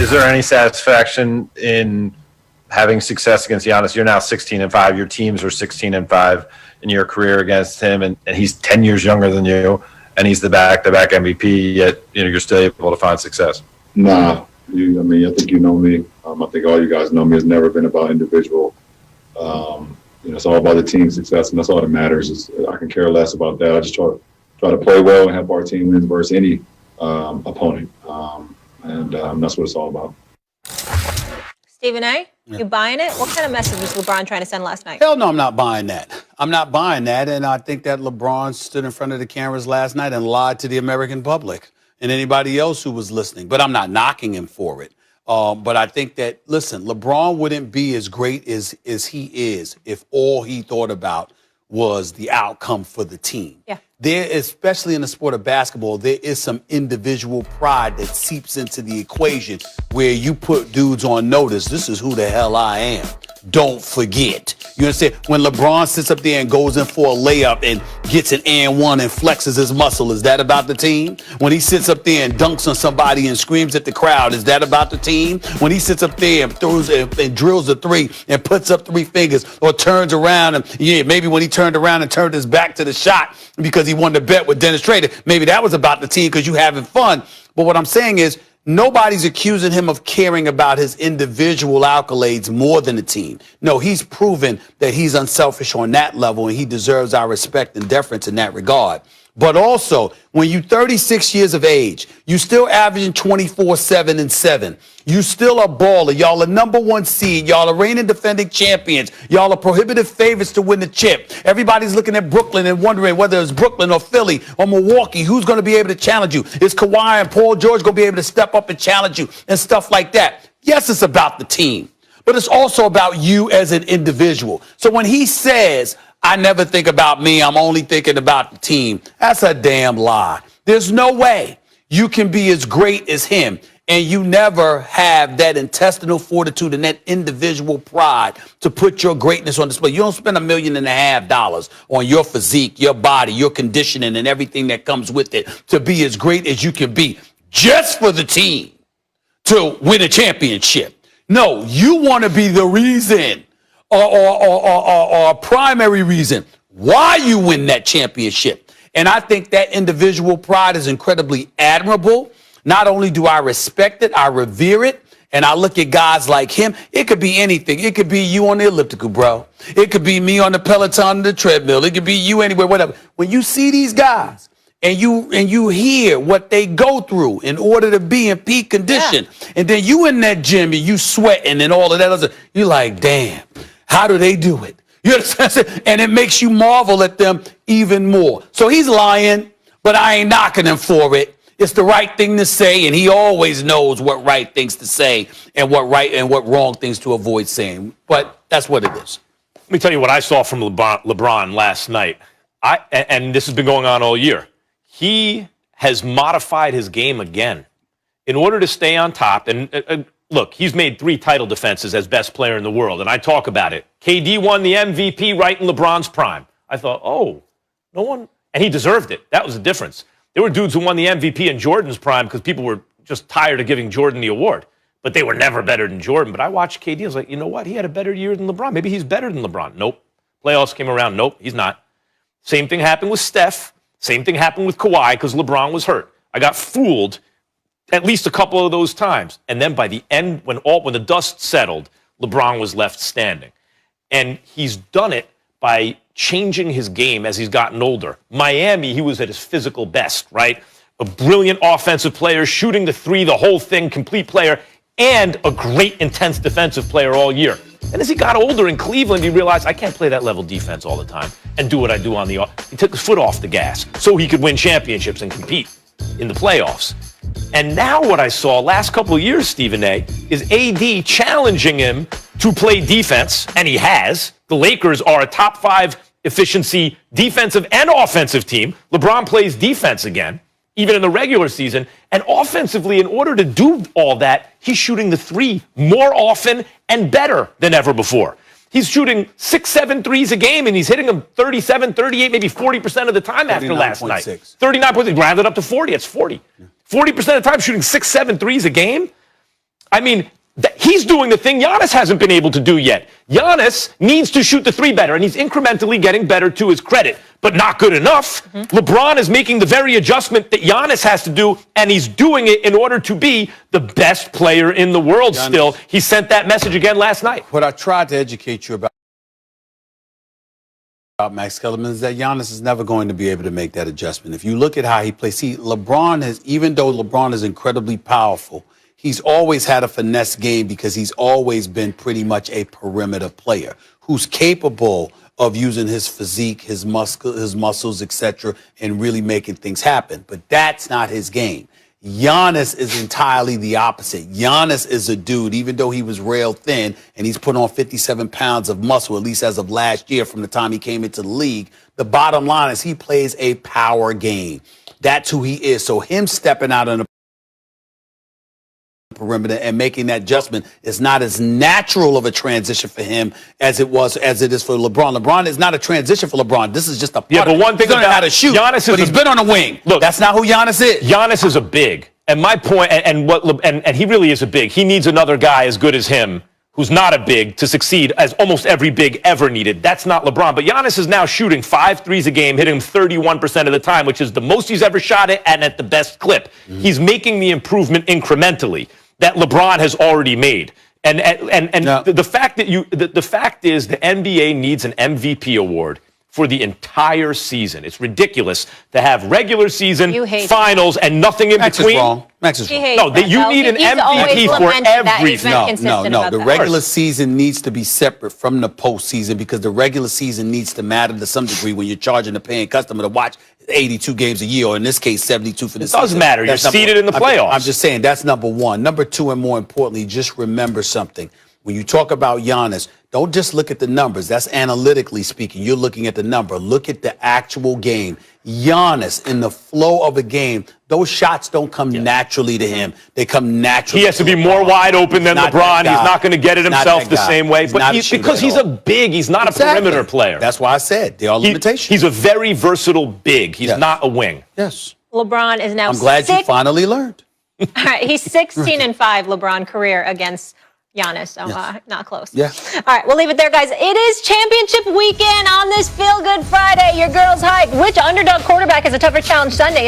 is there any satisfaction in having success against Giannis? You're now 16-5. Your teams are 16-5 in your career against him, and he's 10 years younger than you, and he's the back-to-back MVP. Yet you're still able to find success. Nah, I think you know me. I think all you guys know me. It's never been about individual. It's all about the team success, and that's all that matters. I can care less about that. I just try to play well and help our team win versus any opponent, and that's what it's all about. Stephen A., you buying it? What kind of message was LeBron trying to send last night? Hell no, I'm not buying that. I'm not buying that, and I think that LeBron stood in front of the cameras last night and lied to the American public and anybody else who was listening. But I'm not knocking him for it. But I think that, listen, LeBron wouldn't be as great as he is if all he thought about was the outcome for the team. Yeah. There, especially in the sport of basketball, there is some individual pride that seeps into the equation where you put dudes on notice. This is who the hell I am. Don't forget. You understand? When LeBron sits up there and goes in for a layup and gets an and one and flexes his muscle, is that about the team? When he sits up there and dunks on somebody and screams at the crowd, is that about the team? When he sits up there and throws and drills a three and puts up three fingers or turns around and maybe when he turned around and turned his back to the shot because he won the bet with Dennis Trader, maybe that was about the team because you having fun. But what I'm saying is, nobody's accusing him of caring about his individual accolades more than the team. No, he's proven that he's unselfish on that level, and he deserves our respect and deference in that regard. But also, when you're 36 years of age, you still averaging 24, 7, and 7. You still a baller. Y'all are number one seed. Y'all are reigning defending champions. Y'all are prohibitive favorites to win the chip. Everybody's looking at Brooklyn and wondering whether it's Brooklyn or Philly or Milwaukee. Who's going to be able to challenge you? Is Kawhi and Paul George going to be able to step up and challenge you and stuff like that? Yes, it's about the team, but it's also about you as an individual. So when he says, I never think about me, I'm only thinking about the team, that's a damn lie. There's no way you can be as great as him and you never have that intestinal fortitude and that individual pride to put your greatness on display. You don't spend $1.5 million on your physique, your body, your conditioning, and everything that comes with it to be as great as you can be just for the team to win a championship. No, you want to be the reason or a primary reason why you win that championship. And I think that individual pride is incredibly admirable. Not only do I respect it, I revere it. And I look at guys like him. It could be anything. It could be you on the elliptical, bro. It could be me on the Peloton or the treadmill. It could be you anywhere, whatever. When you see these guys and you hear what they go through in order to be in peak condition, and then you in that gym and you sweating and all of that other, you're like, damn, how do they do it? You understand? And it makes you marvel at them even more. So he's lying, but I ain't knocking him for it. It's the right thing to say, and he always knows what right things to say and what right and what wrong things to avoid saying. But that's what it is. Let me tell you what I saw from LeBron last night. And this has been going on all year. He has modified his game again in order to stay on top. And look, he's made 3 title defenses as best player in the world, and I talk about it. KD won the MVP right in LeBron's prime. I thought, no one, and he deserved it. That was the difference. There were dudes who won the MVP in Jordan's prime because people were just tired of giving Jordan the award, but they were never better than Jordan. But I watched KD, I was like, you know what? He had a better year than LeBron. Maybe he's better than LeBron. Nope. Playoffs came around. Nope, he's not. Same thing happened with Steph. Same thing happened with Kawhi because LeBron was hurt. I got fooled at least a couple of those times. And then by the end, when the dust settled, LeBron was left standing. And he's done it by changing his game as he's gotten older. Miami, he was at his physical best, right? A brilliant offensive player, shooting the three, the whole thing, complete player, and a great intense defensive player all year. And as he got older in Cleveland, he realized, I can't play that level defense all the time and do what I do on the off. He took his foot off the gas so he could win championships and compete in the playoffs. And now what I saw last couple of years, Stephen A., is AD challenging him to play defense, and he has. The Lakers are a top 5 efficiency defensive and offensive team. LeBron plays defense again, even in the regular season. And offensively, in order to do all that, he's shooting the three more often and better than ever before. He's shooting 6-7 threes a game, and he's hitting them 37, 38, maybe 40% of the time after last night. 39 points, rounded up to 40. It's 40. 40% of the time shooting 6-7 threes a game. I mean, he's doing the thing Giannis hasn't been able to do yet. Giannis needs to shoot the three better, and he's incrementally getting better to his credit, but not good enough. LeBron is making the very adjustment that Giannis has to do, and he's doing it in order to be the best player in the world still. He sent that message again last night. What I tried to educate you about, Max Kellerman, is that Giannis is never going to be able to make that adjustment. If you look at how he plays, see, LeBron has, even though LeBron is incredibly powerful, he's always had a finesse game because he's always been pretty much a perimeter player who's capable of using his physique, his muscles, etc., and really making things happen. But that's not his game. Giannis is entirely the opposite. Giannis is a dude, even though he was rail thin and he's put on 57 pounds of muscle, at least as of last year from the time he came into the league, the bottom line is he plays a power game. That's who he is. So him stepping out on the perimeter and making that adjustment is not as natural of a transition for him as it is for LeBron. LeBron is not a transition for LeBron. This is just a part. Yeah, but one thing about how to shoot, Giannis but he's been on a wing. Look, that's not who Giannis is. Giannis is a big, and my point, and he really is a big. He needs another guy as good as him, who's not a big, to succeed as almost every big ever needed. That's not LeBron. But Giannis is now shooting 5 threes a game, hitting 31% of the time, which is the most he's ever shot it and at the best clip. He's making the improvement incrementally that LeBron has already made. And the fact that the fact is the NBA needs an MVP award for the entire season. It's ridiculous to have regular season, finals, and nothing in between. Max is wrong. No, you need an MVP for everything. No. The regular season needs to be separate from the postseason because the regular season needs to matter to some degree when you're charging a paying customer to watch 82 games a year, or in this case, 72 for the season. It does matter. You're seeded in the playoffs. I'm just saying that's number one. Number two, and more importantly, just remember something. When you talk about Giannis, don't just look at the numbers. That's analytically speaking. You're looking at the number. Look at the actual game. Giannis, in the flow of a game, those shots don't come naturally to him. They come naturally. He has to be more wide open than LeBron. He's not going to get it himself the same way. But because he's a big, he's not a perimeter player. That's why I said there are limitations. He's a very versatile big. He's not a wing. Yes. LeBron is now I'm glad you finally learned. All right, he's 16-5 LeBron career against Giannis, so not close. Yeah. All right, we'll leave it there, guys. It is championship weekend on this Feel Good Friday. Your girls hype. Which underdog quarterback has a tougher challenge Sunday?